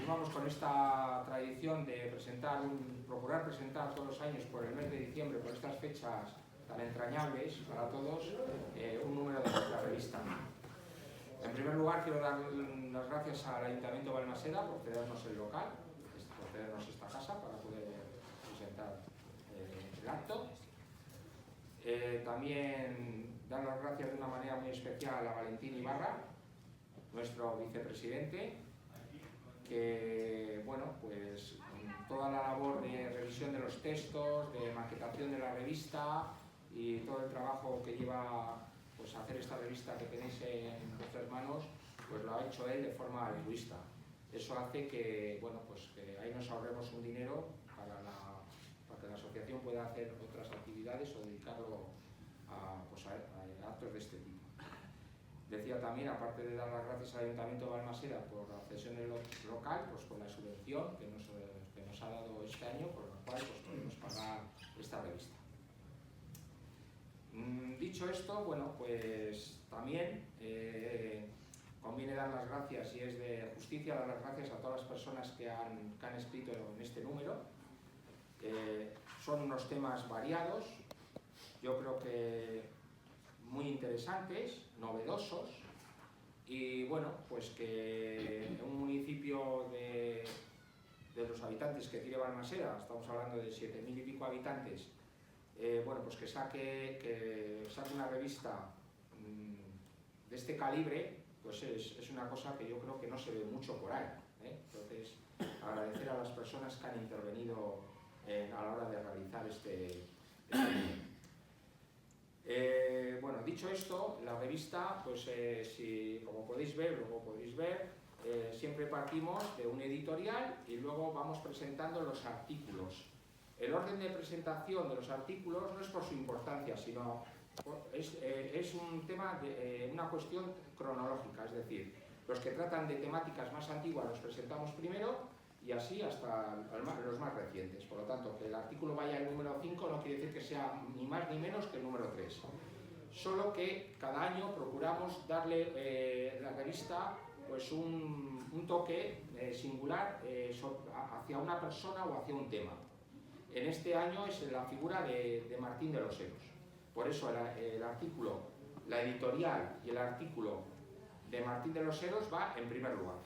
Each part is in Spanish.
continuamos con esta tradición de procurar presentar todos los años por el mes de diciembre, por estas fechas tan entrañables para todos, un número de nuestra revista. En primer lugar, quiero dar las gracias al Ayuntamiento de Balmaseda por cedernos el local, por cedernos esta casa para poder presentar el acto. También dar las gracias de una manera muy especial a Valentín Ibarra, nuestro vicepresidente, que, bueno, pues toda la labor de revisión de los textos, de maquetación de la revista y todo el trabajo que lleva pues a hacer esta revista que tenéis en vuestras manos, pues lo ha hecho él de forma altruista. Eso hace que, bueno, pues que ahí nos ahorremos un dinero para que la asociación pueda hacer otras actividades o dedicarlo a actos de este tipo. Decía también, aparte de dar las gracias al Ayuntamiento de Balmaseda por la cesión del local, pues por la subvención que nos ha dado este año, por la cual pues podemos pagar esta revista. Dicho esto, bueno, pues también conviene dar las gracias, y es de justicia dar las gracias a todas las personas que han escrito en este número. Son unos temas variados, yo creo que muy interesantes, novedosos, y bueno, pues que en un municipio de los habitantes que tiene Balmaseda, estamos hablando de 7.000 y pico habitantes, bueno, pues que saque una revista de este calibre, pues es una cosa que yo creo que no se ve mucho por ahí, ¿eh? Entonces, agradecer a las personas que han intervenido a la hora de realizar este libro. Bueno, dicho esto, la revista, pues como podéis ver, siempre partimos de un editorial y luego vamos presentando los artículos. El orden de presentación de los artículos no es por su importancia, sino es un tema una cuestión cronológica, es decir, los que tratan de temáticas más antiguas los presentamos primero y así hasta los más recientes. Por lo tanto, que el artículo vaya al número 5 no quiere decir que sea ni más ni menos que el número 3. Solo que cada año procuramos darle la revista pues un toque singular hacia una persona o hacia un tema. En este año es la figura de Martín de los Heros. Por eso el artículo, la editorial y el artículo de Martín de los Heros va en primer lugar.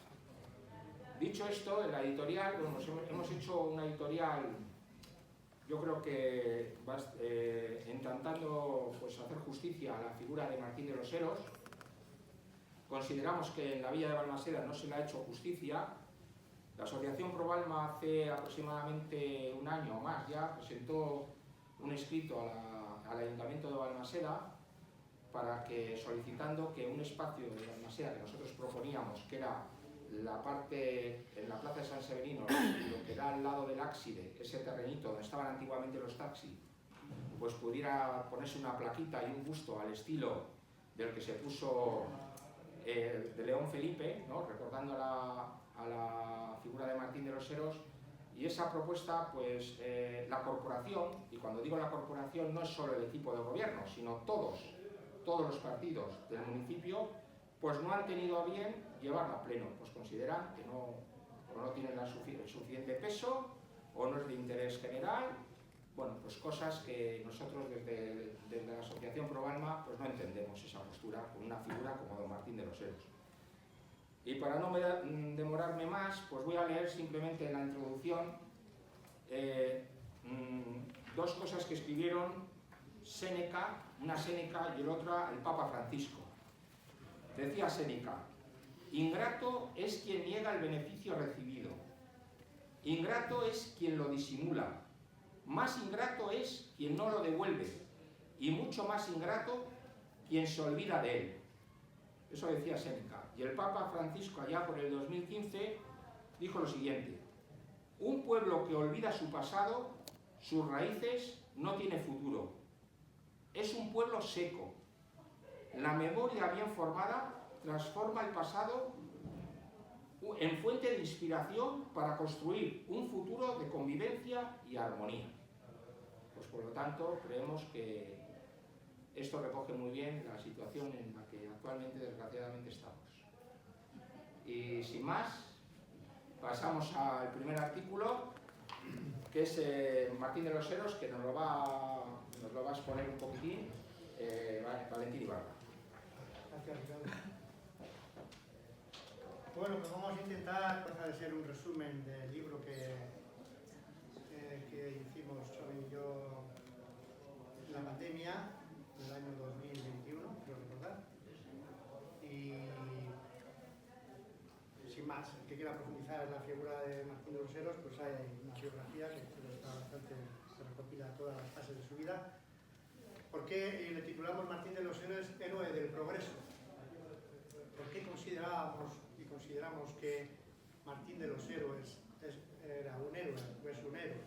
Dicho esto, en la editorial, bueno, hemos hecho una editorial, yo creo que intentando pues, hacer justicia a la figura de Martín de los Heros. Consideramos que en la villa de Balmaseda no se le ha hecho justicia. La Asociación Pro Balma hace aproximadamente un año o más ya presentó un escrito al Ayuntamiento de Balmaseda solicitando que un espacio de Balmaseda que nosotros proponíamos, que era la parte en la plaza de San Severino, lo que da al lado del Áxide, ese terrenito donde estaban antiguamente los taxis, pues pudiera ponerse una plaquita y un busto al estilo del que se puso de León Felipe, ¿no? Recordando a la figura de Martín de los Heros. Y esa propuesta, pues la corporación, y cuando digo la corporación no es solo el equipo de gobierno, sino todos los partidos del municipio, pues no han tenido a bien llevarla a pleno, pues consideran que no tienen el suficiente peso o no es de interés general. Bueno, pues cosas que nosotros desde la Asociación Pro Balma pues no entendemos esa postura con una figura como don Martín de los Heros. Y para no demorarme más, pues voy a leer simplemente en la introducción dos cosas que escribieron Séneca, una Séneca y el otra el Papa Francisco. Decía Séneca: ingrato es quien niega el beneficio recibido, ingrato es quien lo disimula, más ingrato es quien no lo devuelve y mucho más ingrato quien se olvida de él. Eso decía Séneca. Y el Papa Francisco, allá por el 2015, dijo lo siguiente: un pueblo que olvida su pasado, sus raíces, no tiene futuro. Es un pueblo seco. La memoria bien formada transforma el pasado en fuente de inspiración para construir un futuro de convivencia y armonía. Pues por lo tanto, creemos que esto recoge muy bien la situación en la que actualmente, desgraciadamente, estamos. Y sin más, pasamos al primer artículo, que es Martín de los Heros, que nos lo va a exponer un poquitín Valentín Ibarra. Gracias, Ricardo. Bueno, pues vamos a intentar hacer un resumen del libro que hicimos Xavi y yo en la pandemia del año 2021, quiero recordar. Y sin más, el que quiera profundizar en la figura de Martín de los Heros, pues hay una biografía que está bastante, se recopila todas las fases de su vida. ¿Por qué le titulamos Martín de los Heros héroe del progreso? ¿Por qué consideramos que Martín de los Heros era un héroe, o es un héroe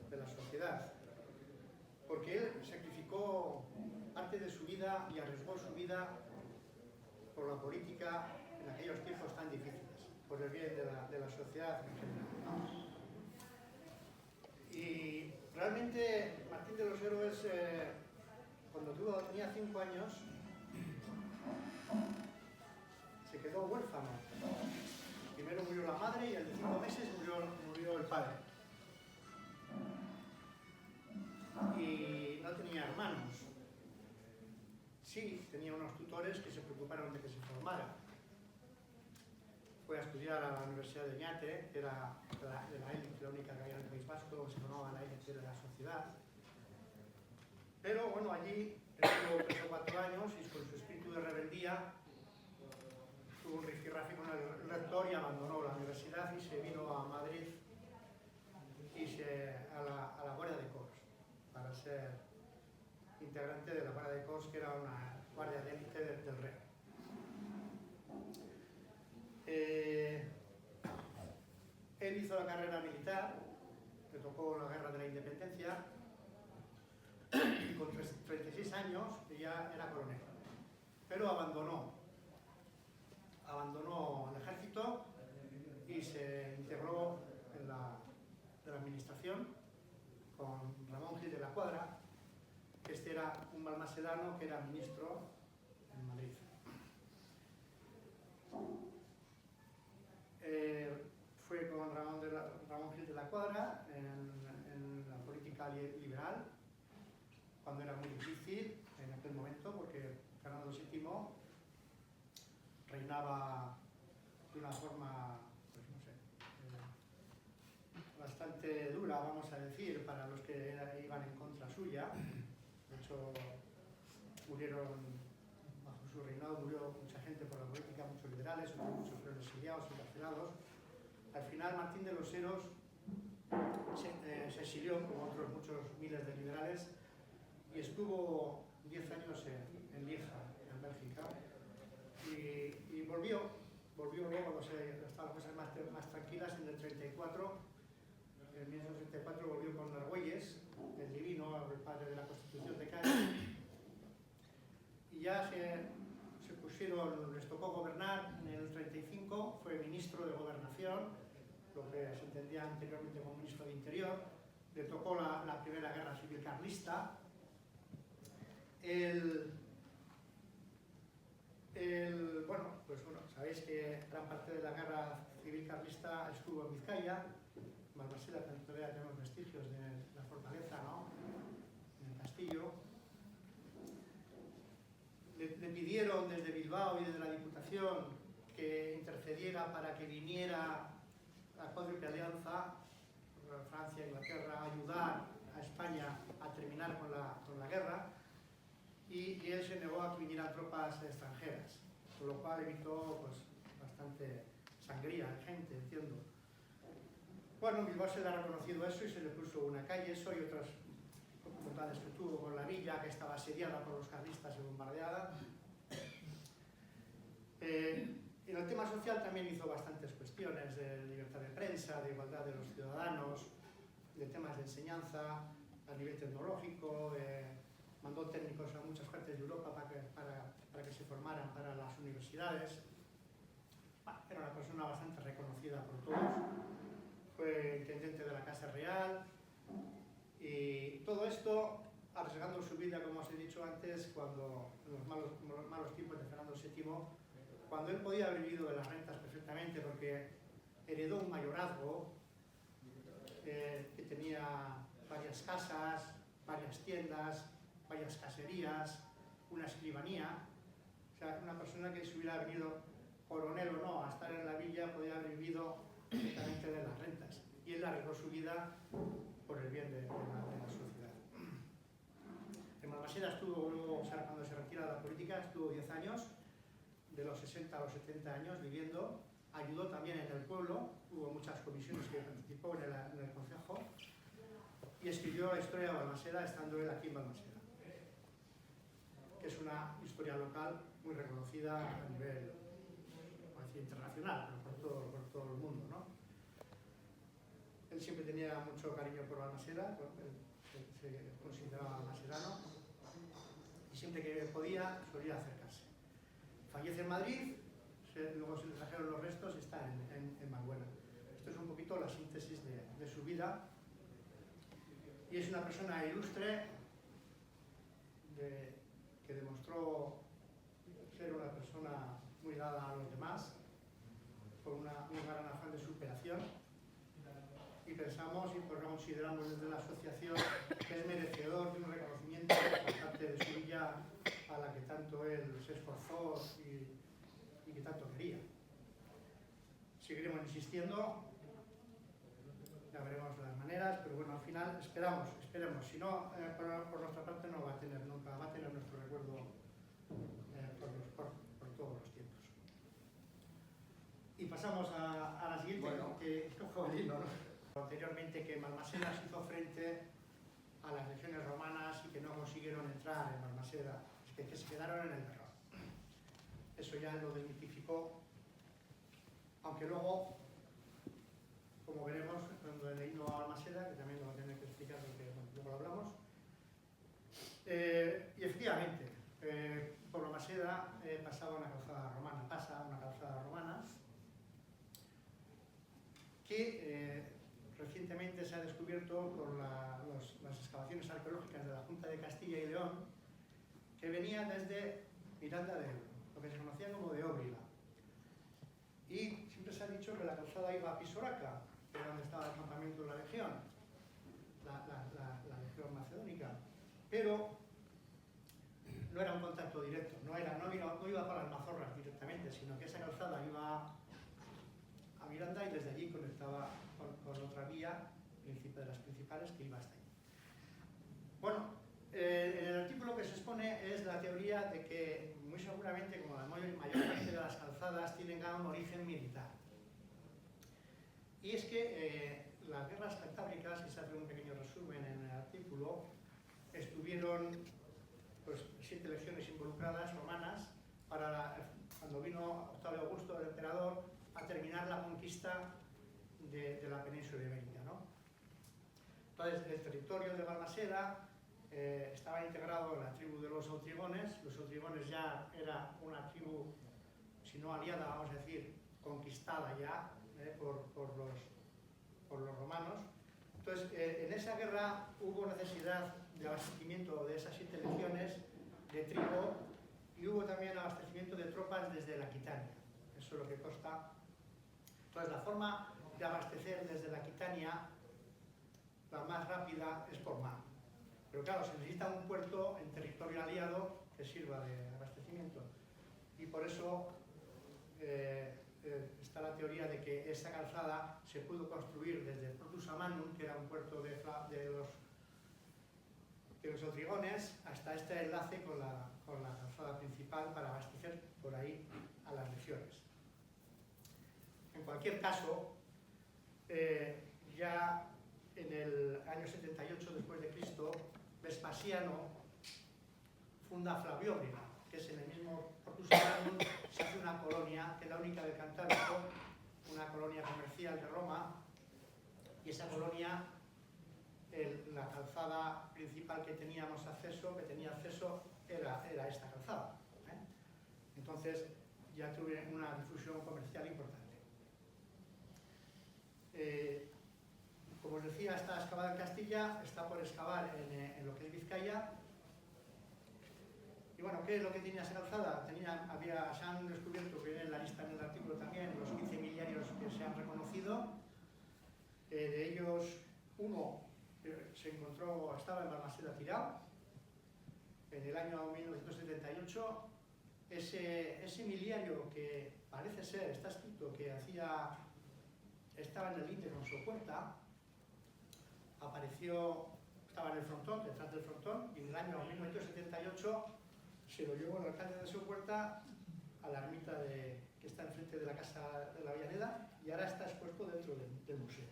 de la sociedad? Porque él sacrificó parte de su vida y arriesgó su vida por la política en aquellos tiempos tan difíciles, por el bien de la sociedad en general. Y realmente Martín de los Heros, cuando tenía 5 años, se quedó huérfano. Primero murió la madre y a los 5 meses murió el padre. Y no tenía hermanos. Sí, tenía unos tutores que se preocuparon de que se formara. Fue a estudiar a la Universidad de Oñate, que era la élite, la única que había en el País Vasco, donde se formaba la élite de la sociedad. Pero bueno, allí estuvo 3 o 4 años y con su espíritu de rebeldía tuvo un rifirrafe con el rector y abandonó la universidad y se vino a Madrid a la Guardia de Corps para ser integrante de la Guardia de Corps, que era una guardia de élite del rey. Él hizo la carrera militar, le tocó la guerra de la independencia y con 36 años ya era coronel, pero abandonó el ejército y se integró en la administración con Ramón Gil de la Cuadra. Este era un balmasedano que era ministro en Madrid. Fue con Ramón Gil de la Cuadra en la política liberal, cuando era muy difícil en aquel momento, porque Fernando VII reinaba de una forma, pues no sé, bastante dura, vamos a decir, para los que iban en contra suya. De hecho, bajo su reinado murió mucha gente por la política, muchos liberales, muchos fueron exiliados, encarcelados. Al final, Martín de los Heros se exilió, como otros muchos miles de liberales, y estuvo 10 años en Lieja, en Bélgica, y volvió luego cuando estaban las cosas más tranquilas. En el 34, en 1934 volvió con Argüelles, el divino, el padre de la Constitución de Cádiz, y ya les tocó gobernar. En el 35 fue ministro de Gobernación, lo que se entendía anteriormente como ministro de Interior. Le tocó la primera guerra civil carlista. Bueno, sabéis que gran parte de la guerra civil carlista estuvo en Vizcaya, en Balmaseda, que todavía tenemos vestigios de la fortaleza, ¿no?, en el castillo. Le pidieron desde Bilbao y desde la Diputación que intercediera para que viniera la Cuádruple Alianza, Francia e Inglaterra, a ayudar a España a terminar con la guerra, y él se negó a que vinieran tropas extranjeras, con lo cual evitó pues bastante sangría de gente, entiendo. Bueno, en Bilbao se le ha reconocido eso y se le puso una calle, eso y otras dificultades que tuvo con la villa, que estaba asediada por los carlistas y bombardeada. En el tema social también hizo bastantes cuestiones de libertad de prensa, de igualdad de los ciudadanos, de temas de enseñanza a nivel tecnológico. Mandó técnicos a muchas partes de Europa para que se formaran para las universidades. Era una persona bastante reconocida por todos. Fue intendente de la Casa Real, y todo esto arriesgando su vida, como os he dicho antes, cuando en los malos tiempos de Fernando VII, cuando él podía haber vivido de las rentas perfectamente, porque heredó un mayorazgo que tenía varias casas, varias tiendas, varias caserías, una escribanía. O sea, una persona que si hubiera venido coronel o no a estar en la villa podía haber vivido directamente de las rentas. Y él arregló su vida por el bien de la sociedad. En Balmaseda estuvo luego, cuando se retira de la política, estuvo 10 años, de los 60 a los 70 años viviendo. Ayudó también en el pueblo, hubo muchas comisiones que participó en el consejo, y escribió la historia de Balmaseda estando él aquí en Balmaseda, que es una historia local muy reconocida a nivel internacional, pero por todo el mundo, ¿no? Él siempre tenía mucho cariño por Balmaseda, se consideraba balmasedano, y siempre que podía solía acercarse. Fallece en Madrid, luego se le trajeron los restos y está en Valbuena. Esto es un poquito la síntesis de su vida. Y es una persona ilustre que demostró ser una persona muy dada a los demás, con un gran afán de superación. Y pensamos y consideramos desde la asociación que es merecedor de un reconocimiento por parte de su villa a la que tanto él se esforzó y que tanto quería. Seguiremos insistiendo, ya veremos las maneras, pero bueno, al final esperemos, si no, por nuestra parte no va a tener nunca, va a tener nuestro recuerdo por todos los tiempos. Y pasamos a la siguiente, bueno, que cojo el hilo, ¿no? Anteriormente que Balmaseda se hizo frente a las legiones romanas y que no consiguieron entrar en Balmaseda, que se quedaron en el Berrón. Eso ya lo desmitificó, aunque luego, como veremos cuando le himno a Balmaseda, que también lo va a tener que explicar porque bueno, luego lo hablamos. Y efectivamente, por Balmaseda pasa una calzada romana que recientemente se ha descubierto por las excavaciones arqueológicas de la Junta de Castilla y León, que venía desde Miranda de Ebro, lo que se conocía como de Óbriga. Y siempre se ha dicho que la calzada iba a Pisoraca, que era donde estaba el campamento de la legión, la legión macedónica, pero no era un contacto directo, no iba para las mazorras directamente, sino que esa calzada iba a Miranda y desde allí conectaba con otra vía, de las principales, que iba hasta allí. Bueno, en el artículo que se expone es la teoría de que muy seguramente, como la mayor parte de las calzadas, tienen un origen militar. Y es que las guerras cantábricas, y se hace un pequeño resumen en el artículo, estuvieron pues 7 legiones involucradas romanas cuando vino Octavio Augusto, el emperador, a terminar la conquista de la península ibérica, ¿no? Entonces, el territorio de Balmaseda estaba integrado en la tribu de los autrigones. Los autrigones ya era una tribu, si no aliada, vamos a decir, conquistada ya por los romanos. Entonces, en esa guerra hubo necesidad de abastecimiento de esas 7 legiones de trigo y hubo también abastecimiento de tropas desde la Aquitania. Eso es lo que consta. Entonces, la forma de abastecer desde la Aquitania, la más rápida, es por mar. Pero claro, se necesita un puerto en territorio aliado que sirva de abastecimiento. Y por eso está la teoría de que esa calzada se pudo construir desde Portus Amanum, que era un puerto de los autrigones, hasta este enlace con la calzada principal para abastecer por ahí a las legiones. En cualquier caso, ya en el año 78 después de Cristo, Vespasiano funda Flavióbriga, que es en el mismo Portus Amanum, se hace una colonia, que es la única del Cantábrico, una colonia comercial de Roma, y esa colonia, la calzada principal que tenía acceso, era esta calzada. Entonces ya tuve una difusión comercial importante. Como os decía, está excavada en Castilla, está por excavar en lo que es Vizcaya. Y bueno, ¿qué es lo que tenía esa calzada? Se han descubierto, que viene en la lista en el artículo también, los 15 miliarios que se han reconocido. fallecido. De ellos, uno estaba en Balmaseda tirado en el año 1978. Ese miliario que parece ser, está escrito, que estaba en el linde con su puerta, estaba en el frontón, detrás del frontón, y en el año 1978 se lo llevó el alcalde de su puerta a la ermita que está enfrente de la casa de la Avellaneda, y ahora está expuesto dentro del museo.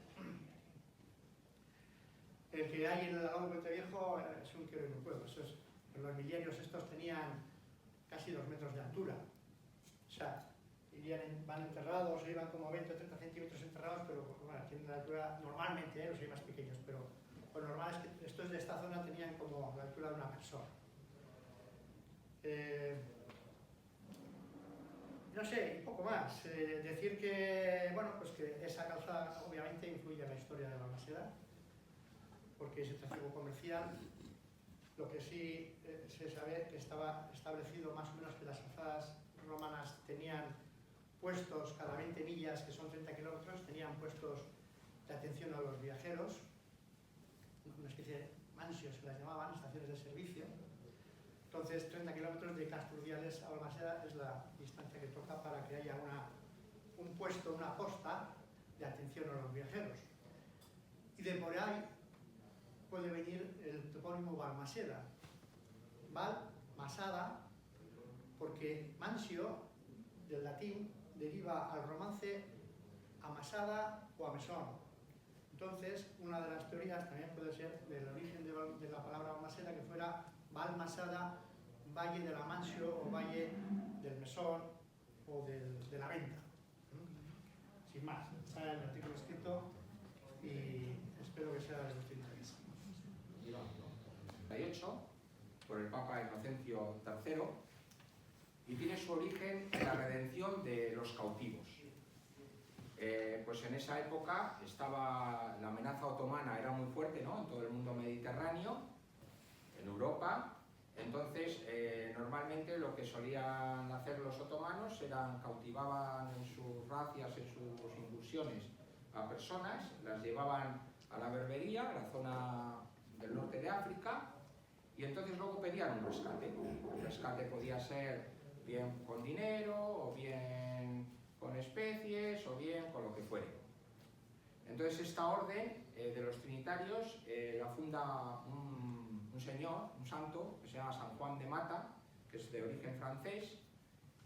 El que hay en el lado del Puente Viejo es un quiero y no puedo. Los miliarios estos tenían casi 2 metros de altura. O sea, van enterrados, o iban como 20 o 30 centímetros enterrados, pero bueno, tienen la altura normalmente, los hay más pequeños, pero lo normal es que estos de esta zona tenían como la altura de una persona. No sé, un poco más. Decir que, bueno, pues que esa calzada obviamente influye en la historia de Balmaseda, porque ese tráfico comercial. Lo que sí se sabe que estaba establecido más o menos que las calzadas romanas tenían puestos cada 20 millas, que son 30 kilómetros, tenían puestos de atención a los viajeros, una especie de mansios se las llamaban, estaciones de servicio. Entonces 30 kilómetros de Casturdiales a Balmaseda es la distancia que toca para que haya un puesto, una posta de atención a los viajeros. Y de por ahí puede venir el topónimo Balmaseda. Masada, porque mansio, del latín, deriva al romance amasada o amesón. Entonces, una de las teorías también puede ser del origen de la palabra Balmaseda, que fuera Balmasada, valle de la mansio o valle del mesón o de la venta. Sin más, está en el artículo escrito y espero que sea de vuestro interés. Por el Papa Inocencio III, y tiene su origen en la redención de los cautivos. Pues en esa época la amenaza otomana era muy fuerte, ¿no?, en todo el mundo mediterráneo, en Europa. Entonces, normalmente lo que solían hacer los otomanos cautivaban en sus razias, en sus incursiones a personas, las llevaban a la Berbería, a la zona del norte de África, y entonces luego pedían un rescate. El rescate podía ser bien con dinero, o bien con especies, o bien con lo que fuere. Entonces esta orden de los trinitarios la funda un señor, un santo, que se llama San Juan de Mata, que es de origen francés,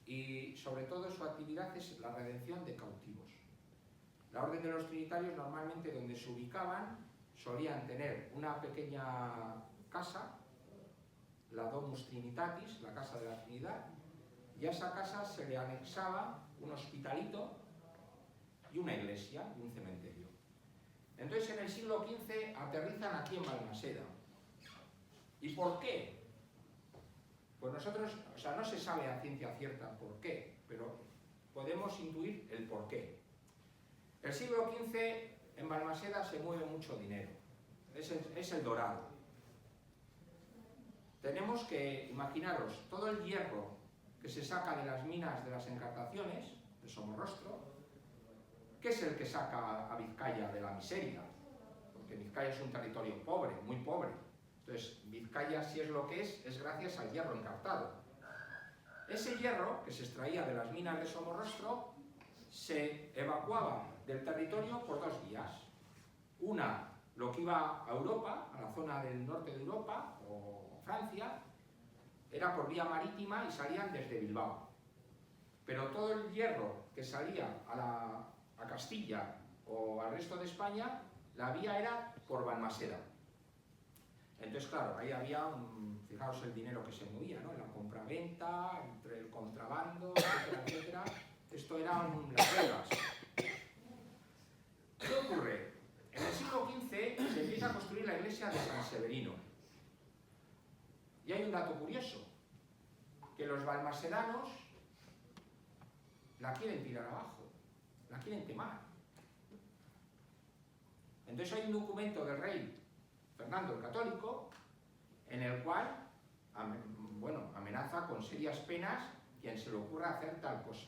y sobre todo su actividad es la redención de cautivos. La orden de los trinitarios, normalmente donde se ubicaban, solían tener una pequeña casa, la Domus Trinitatis, la casa de la Trinidad, y a esa casa se le anexaba un hospitalito y una iglesia y un cementerio. Entonces en el siglo XV aterrizan aquí en Balmaseda. ¿Y por qué? Pues nosotros, no se sabe a ciencia cierta por qué, pero podemos intuir el por qué. El siglo XV en Balmaseda se mueve mucho dinero, es el dorado. Tenemos que imaginaros todo el hierro que se saca de las minas de las Encartaciones, de Somorrostro, que es el que saca a Vizcaya de la miseria, porque Vizcaya es un territorio pobre, muy pobre. Entonces, Vizcaya, si es lo que es gracias al hierro encartado. Ese hierro que se extraía de las minas de Somorrostro se evacuaba del territorio por 2 vías. Una, lo que iba a Europa, a la zona del norte de Europa, o Francia, era por vía marítima y salían desde Bilbao. Pero todo el hierro que salía a Castilla o al resto de España, la vía era por Balmaseda. Entonces, claro, ahí había, fijaos el dinero que se movía, ¿no?, en la compraventa, entre el contrabando, etcétera, etcétera. Esto eran las reglas. ¿Qué ocurre? En el siglo XV se empieza a construir la iglesia de San Severino. Y hay un dato curioso, que los balmasedanos la quieren tirar abajo, la quieren quemar. Entonces hay un documento del rey Fernando el Católico en el cual amenaza con serias penas quien se le ocurra hacer tal cosa.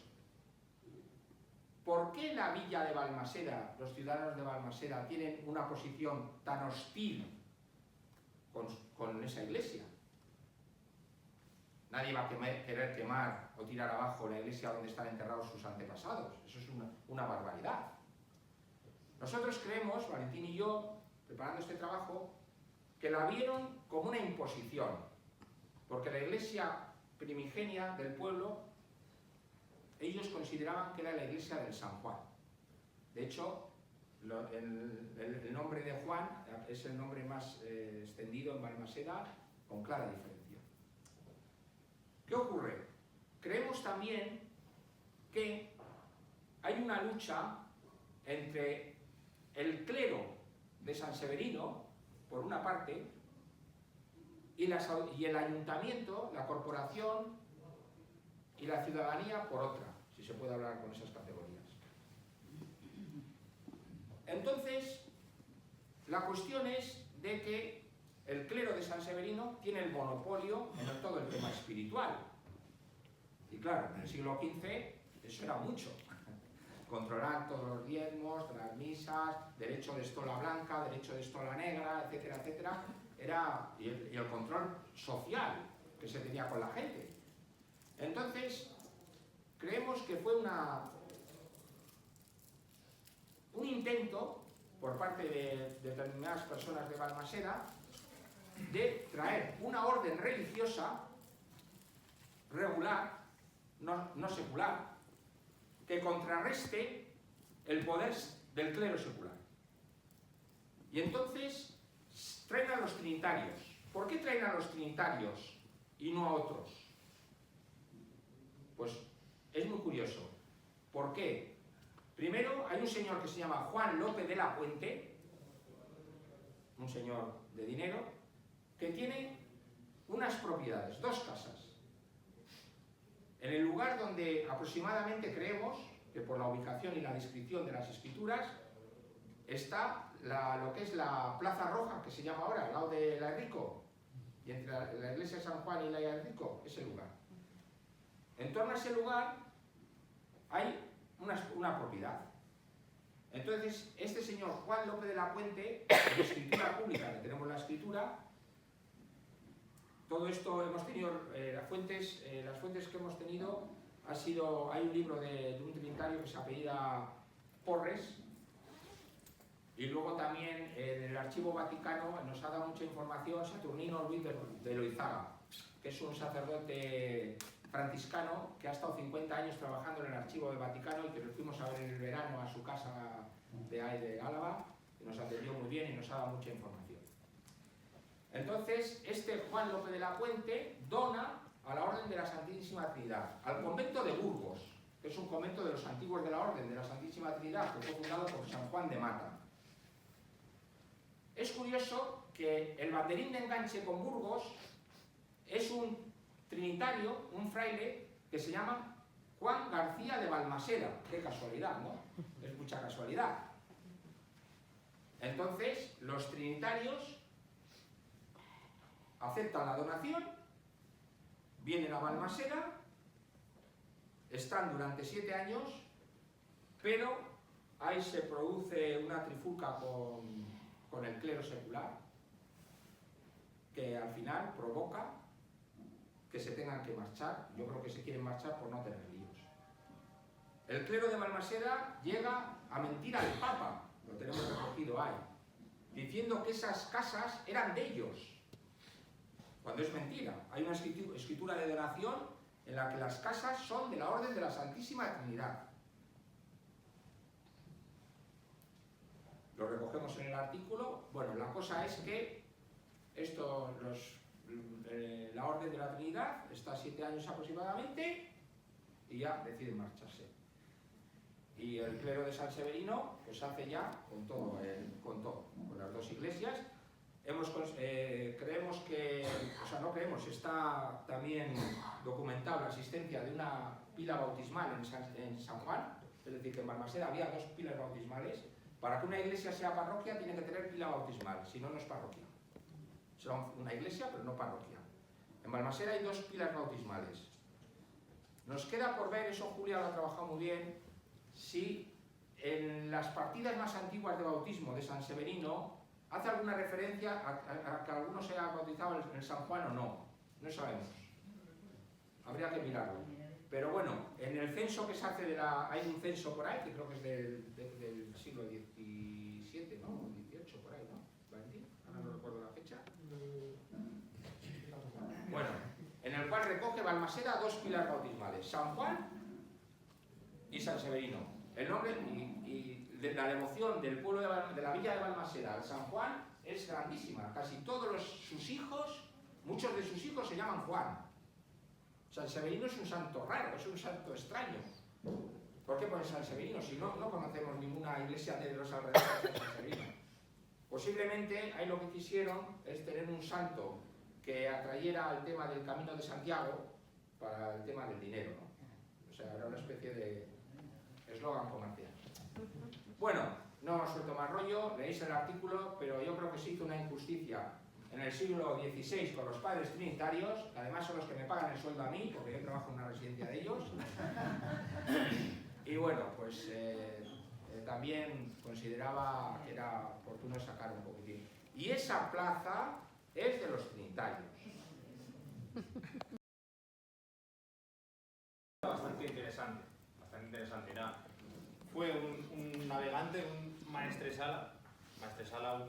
¿por qué la villa de Balmaseda, los ciudadanos de Balmaseda, tienen una posición tan hostil con esa iglesia? Nadie va a querer quemar o tirar abajo la iglesia donde están enterrados sus antepasados. Eso es una barbaridad. Nosotros creemos, Valentín y yo, preparando este trabajo, que la vieron como una imposición, porque la iglesia primigenia del pueblo, ellos consideraban que era la iglesia del San Juan. De hecho, el nombre de Juan es el nombre más extendido en Balmaseda, con clara diferencia. ¿Qué ocurre? Creemos también que hay una lucha entre el clero de San Severino, por una parte, y el ayuntamiento, la corporación y la ciudadanía por otra, si se puede hablar con esas categorías. Entonces, la cuestión es de que el clero de San Severino tiene el monopolio en todo el tema espiritual. Y claro, en el siglo XV eso era mucho. Controlar todos los diezmos, las misas, derecho de estola blanca, derecho de estola negra, etcétera, etcétera. Y el control social que se tenía con la gente. Entonces, creemos que fue un intento por parte de determinadas personas de Balmaseda de traer una orden religiosa regular, no secular, que contrarreste el poder del clero secular. Y entonces traen a los trinitarios. ¿Por qué traen a los trinitarios y no a otros? Pues es muy curioso. ¿Por qué? Primero, hay un señor que se llama Juan López de la Puente, un señor de dinero, que tiene unas propiedades, 2 casas. En el lugar donde aproximadamente creemos que por la ubicación y la descripción de las escrituras está lo que es la Plaza Roja, que se llama ahora, al lado de la Enrico, y entre la iglesia de San Juan y la Enrico, ese lugar. En torno a ese lugar hay una propiedad. Entonces, este señor Juan López de la Puente, en escritura pública, que tenemos la escritura, todo esto hemos tenido, las fuentes que hemos tenido, hay un libro de un trinitario que se apellida Porres, y luego también en el Archivo Vaticano nos ha dado mucha información Saturnino Luis de Loizaga, que es un sacerdote franciscano que ha estado 50 años trabajando en el Archivo del Vaticano y que nos fuimos a ver en el verano a su casa de ahí de Álava, y nos atendió muy bien y nos ha dado mucha información. Entonces, este Juan López de la Puente dona a la Orden de la Santísima Trinidad, al convento de Burgos, que es un convento de los antiguos de la Orden de la Santísima Trinidad, que fue fundado por San Juan de Mata. Es curioso que el banderín de enganche con Burgos es un trinitario, un fraile, que se llama Juan García de Balmaseda. Qué casualidad, ¿no? Es mucha casualidad. Entonces, los trinitarios aceptan la donación, vienen a Balmaseda, están durante 7 años, pero ahí se produce una trifulca con el clero secular, que al final provoca que se tengan que marchar. Yo creo que se quieren marchar por no tener líos. El clero de Balmaseda llega a mentir al Papa, lo tenemos recogido ahí, diciendo que esas casas eran de ellos, cuando es mentira. Hay una escritura de donación en la que las casas son de la Orden de la Santísima Trinidad. Lo recogemos en el artículo. Bueno, la cosa es que la Orden de la Trinidad está 7 años aproximadamente y ya deciden marcharse. Y el clero de San Severino pues hace ya con las 2 iglesias. Está también documentada la existencia de una pila bautismal en San Juan, es decir, que en Balmaseda había 2 pilas bautismales. Para que una iglesia sea parroquia tiene que tener pila bautismal, si no, no es parroquia. Será una iglesia, pero no parroquia. En Balmaseda hay 2 pilas bautismales. Nos queda por ver, eso Julia lo ha trabajado muy bien, si en las partidas más antiguas de bautismo de San Severino hace alguna referencia a que alguno se haya bautizado en el San Juan o no. No sabemos. Habría que mirarlo. Pero bueno, en el censo que se hace hay un censo por ahí, que creo que es del siglo XVII, ¿no? O XVIII, por ahí, ¿no? Valentín, ahora no recuerdo la fecha. Bueno, en el cual recoge Balmaseda dos pilas bautismales, San Juan y San Severino. El nombre y de la devoción del pueblo de la villa de Balmaseda al San Juan es grandísima. Casi todos sus hijos, muchos de sus hijos se llaman Juan. San Severino es un santo raro, es un santo extraño. ¿Por qué ponen San Severino si no conocemos ninguna iglesia de los alrededores de San Severino? Posiblemente ahí lo que quisieron es tener un santo que atrayera al tema del Camino de Santiago para el tema del dinero, ¿no? O sea, era una especie de eslogan comercial. Bueno, no os suelto más rollo, leéis el artículo, pero yo creo que se hizo una injusticia en el siglo XVI con los padres trinitarios, que además son los que me pagan el sueldo a mí, porque yo trabajo en una residencia de ellos. Y bueno, pues también consideraba que era oportuno sacar un poquitín. Y esa plaza es de los trinitarios. Bastante interesante. Fue un navegante, un maestresala,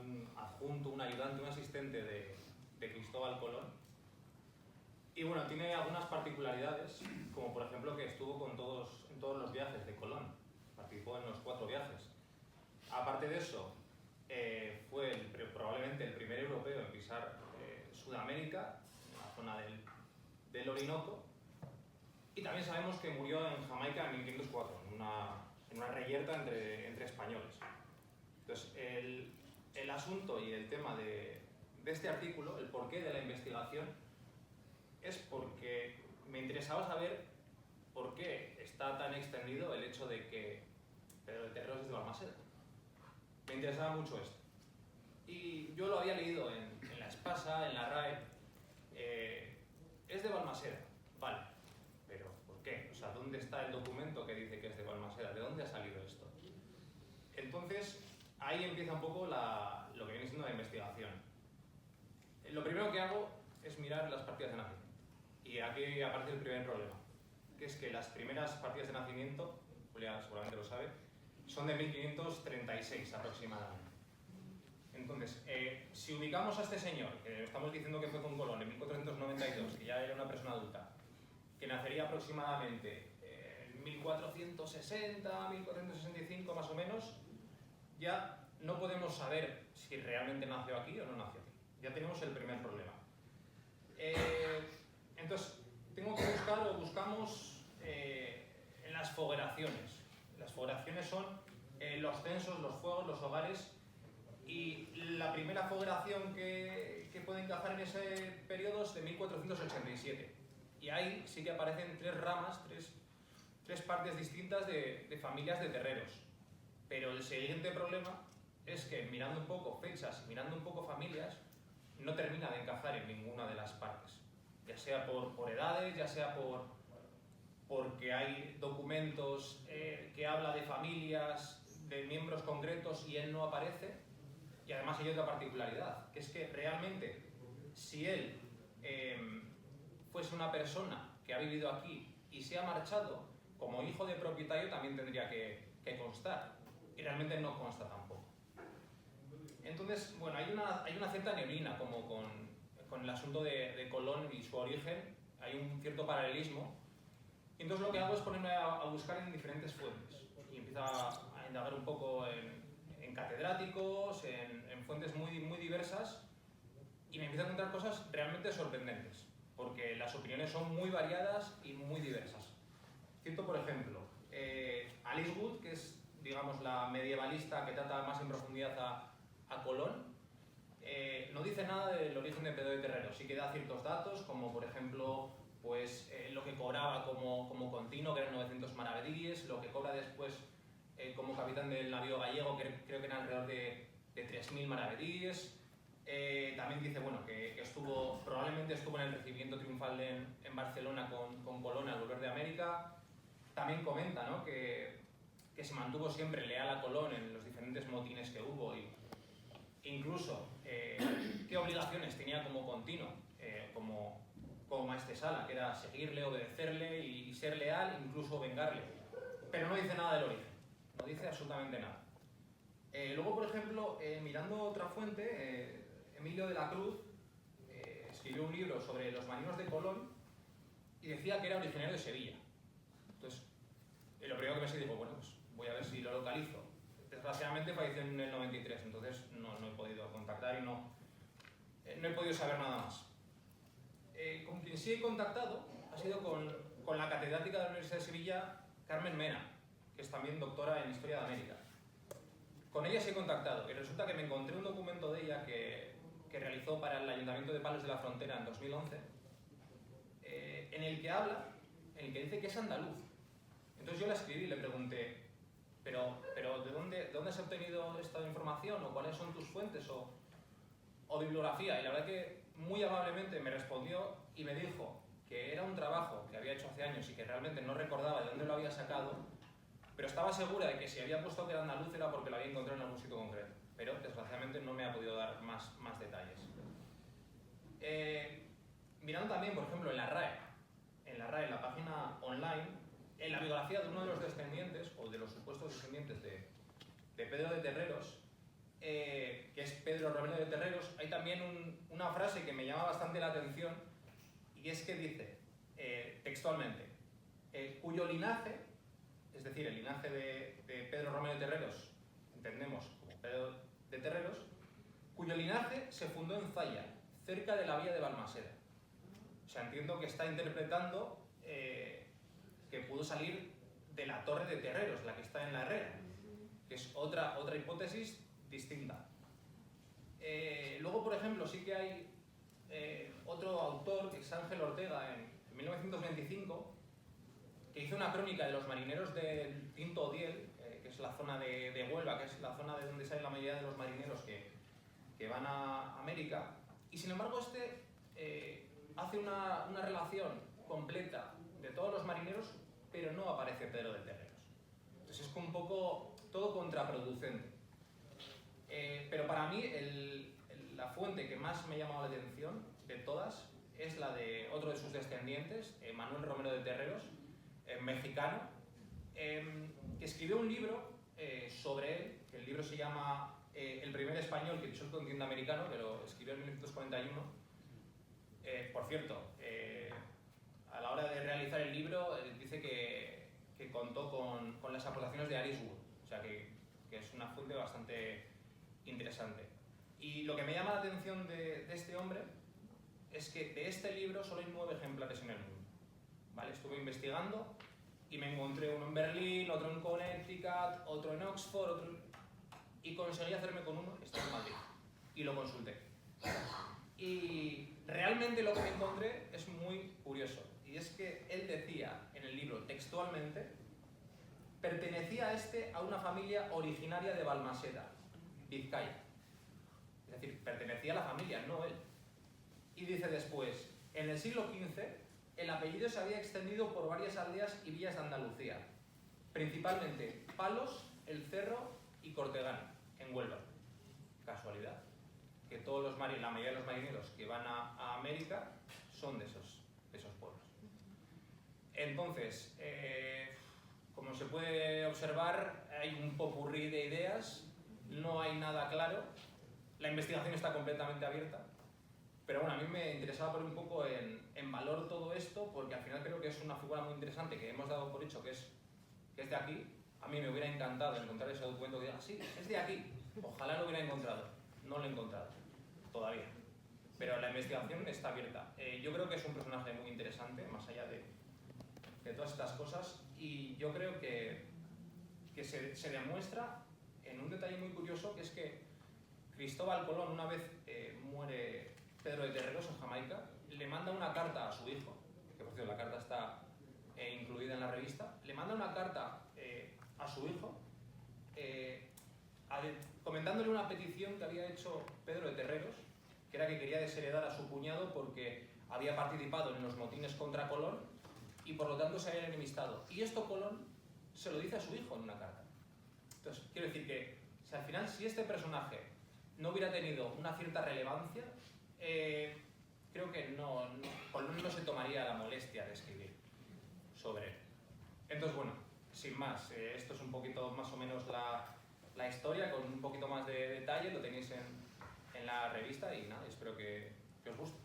un adjunto, un ayudante, un asistente de Cristóbal Colón. Y bueno, tiene algunas particularidades, como por ejemplo que estuvo en todos los viajes de Colón, participó en los 4 viajes. Aparte de eso, fue probablemente el primer europeo en pisar Sudamérica, en la zona del Orinoco, y también sabemos que murió en Jamaica en 1504, en una reyerta entre españoles. Entonces, el asunto y el tema de este artículo, el porqué de la investigación, es porque me interesaba saber por qué está tan extendido el hecho de que Pedro de Terreros es de Balmaseda. Me interesaba mucho esto. Y yo lo había leído en la Espasa, en la RAE. Es de Balmaseda, vale. Pero ¿por qué? O sea, ¿dónde está el documento que dice que es de Balmaseda? ¿De dónde ha salido esto? Entonces, ahí empieza un poco lo que viene siendo la investigación. Lo primero que hago es mirar las partidas de nacimiento. Y aquí aparece el primer problema, que es que las primeras partidas de nacimiento, Julia seguramente lo sabe, son de 1536 aproximadamente. Entonces, si ubicamos a este señor, que estamos diciendo que fue con Colón en 1492, que ya era una persona adulta, que nacería aproximadamente en 1460, 1465 más o menos, ya no podemos saber si realmente nació aquí o no nació aquí. Ya tenemos el primer problema. Entonces, tengo que buscar o buscamos en las fogueraciones. Las fogueraciones son los censos, los fuegos, los hogares, y la primera fogueración que puede encajar en ese periodo es de 1487. Y ahí sí que aparecen 3 ramas, tres partes distintas de familias de terreros. Pero el siguiente problema es que mirando un poco fechas, mirando un poco familias, no termina de encajar en ninguna de las partes. Ya sea por edades, ya sea porque hay documentos que habla de familias, de miembros concretos y él no aparece. Y además hay otra particularidad, que es que realmente si él fuese una persona que ha vivido aquí y se ha marchado, como hijo de propietario también tendría que constar. Y realmente no consta tampoco. Entonces, bueno, hay una cierta neblina como con el asunto de Colón y su origen, hay un cierto paralelismo. Y entonces lo que hago es ponerme a buscar en diferentes fuentes. Y empiezo a indagar un poco en catedráticos, en fuentes muy, muy diversas, y me empiezo a encontrar cosas realmente sorprendentes, porque las opiniones son muy variadas y muy diversas. Cito, por ejemplo, Alice Wood, que es, digamos, la medievalista que trata más en profundidad a Colón, no dice nada del origen de Pedro de Terreros. Sí que da ciertos datos, como por ejemplo, pues, lo que cobraba como contino, que eran 900 maravedíes, lo que cobra después como capitán del navío gallego, que creo que eran alrededor de 3.000 maravedíes. También dice, bueno, que probablemente estuvo en el recibimiento triunfal en Barcelona con Colón al volver de América. También comenta, ¿no?, que que se mantuvo siempre leal a Colón en los diferentes motines que hubo, y incluso qué obligaciones tenía como continuo, como maestresala, que era seguirle, obedecerle y ser leal, incluso vengarle. Pero no dice nada del origen, no dice absolutamente nada. Luego, por ejemplo, mirando otra fuente, Emilio de la Cruz escribió un libro sobre los marinos de Colón y decía que era originario de Sevilla. Entonces, lo primero que pensé, digo, bueno, pues voy a ver si lo localizo. Desgraciadamente falleció en el 93, entonces no he podido contactar y no he podido saber nada más. Con quien sí he contactado ha sido con la catedrática de la Universidad de Sevilla, Carmen Mena, que es también doctora en Historia de América. Con ella sí he contactado y resulta que me encontré un documento de ella que realizó para el Ayuntamiento de Palos de la Frontera en 2011, en el que habla, en el que dice que es andaluz. Entonces yo la escribí y le pregunté, pero ¿de dónde has obtenido esta información? ¿O cuáles son tus fuentes? O bibliografía. Y la verdad que muy amablemente me respondió y me dijo que era un trabajo que había hecho hace años y que realmente no recordaba de dónde lo había sacado, pero estaba segura de que si había puesto que era andaluz era porque lo había encontrado en algún sitio concreto. Pero desgraciadamente no me ha podido dar más detalles. Mirando también, por ejemplo, en la RAE, en la página online, en la biografía de uno de los descendientes, o de los supuestos descendientes de Pedro de Terreros, que es Pedro Romero de Terreros, hay también una frase que me llama bastante la atención, y es que dice, textualmente, cuyo linaje, es decir, el linaje de Pedro Romero de Terreros, entendemos como Pedro de Terreros, cuyo linaje se fundó en Zaya, cerca de la villa de Balmaseda. O sea, entiendo que está interpretando que pudo salir de la torre de Terreros, la que está en la Herrera, que es otra hipótesis distinta. Luego, por ejemplo, sí que hay otro autor, que es Ángel Ortega, en 1925, que hizo una crónica de los marineros del Tinto Odiel, que es la zona de Huelva, que es la zona de donde salen la mayoría de los marineros que van a América, y sin embargo hace una relación completa de todos los marineros, pero no aparece Pedro de Terreros. Entonces es un poco todo contraproducente. Pero para mí la fuente que más me ha llamado la atención de todas es la de otro de sus descendientes, Manuel Romero de Terreros, mexicano, que escribió un libro sobre él, que el libro se llama El primer español que pisó el continente americano, que lo escribió en 1941. Por cierto, a la hora de realizar el libro dice que contó con las aportaciones de Aris Wood, o sea que es una fuente bastante interesante. Y lo que me llama la atención de este hombre es que de este libro solo hay 9 ejemplares en el mundo. ¿Vale? Estuve investigando y me encontré uno en Berlín, otro en Connecticut, otro en Oxford, y conseguí hacerme con uno que está en Madrid. Y lo consulté. Y realmente lo que me encontré es muy curioso. Y es que él decía en el libro textualmente, pertenecía a una familia originaria de Balmaseda, Vizcaya. Es decir, pertenecía a la familia, no él. Y dice después, en el siglo XV, el apellido se había extendido por varias aldeas y villas de Andalucía, principalmente Palos, El Cerro y Cortegana, en Huelva. Casualidad, que la mayoría de los marineros que van a América son de esos pueblos. Entonces, como se puede observar, hay un popurrí de ideas, no hay nada claro, la investigación está completamente abierta, pero bueno, a mí me interesaba poner un poco en valor todo esto, porque al final creo que es una figura muy interesante que hemos dado por hecho que es de aquí. A mí me hubiera encantado encontrar ese documento que diga, sí, es de aquí, ojalá lo hubiera encontrado, no lo he encontrado todavía, pero la investigación está abierta. Yo creo que es un personaje muy interesante, más allá de todas estas cosas, y yo creo que se demuestra en un detalle muy curioso, que es que Cristóbal Colón, una vez muere Pedro de Terreros en Jamaica, le manda una carta a su hijo, que por cierto la carta está incluida en la revista, le manda una carta a su hijo comentándole una petición que había hecho Pedro de Terreros, que era que quería desheredar a su cuñado porque había participado en los motines contra Colón y por lo tanto se había enemistado. Y esto Colón se lo dice a su hijo en una carta. Entonces, quiero decir que si al final, si este personaje no hubiera tenido una cierta relevancia, creo que por lo menos no se tomaría la molestia de escribir sobre él. Entonces, bueno, sin más, esto es un poquito más o menos la historia, con un poquito más de detalle, lo tenéis en la revista y nada, espero que os guste.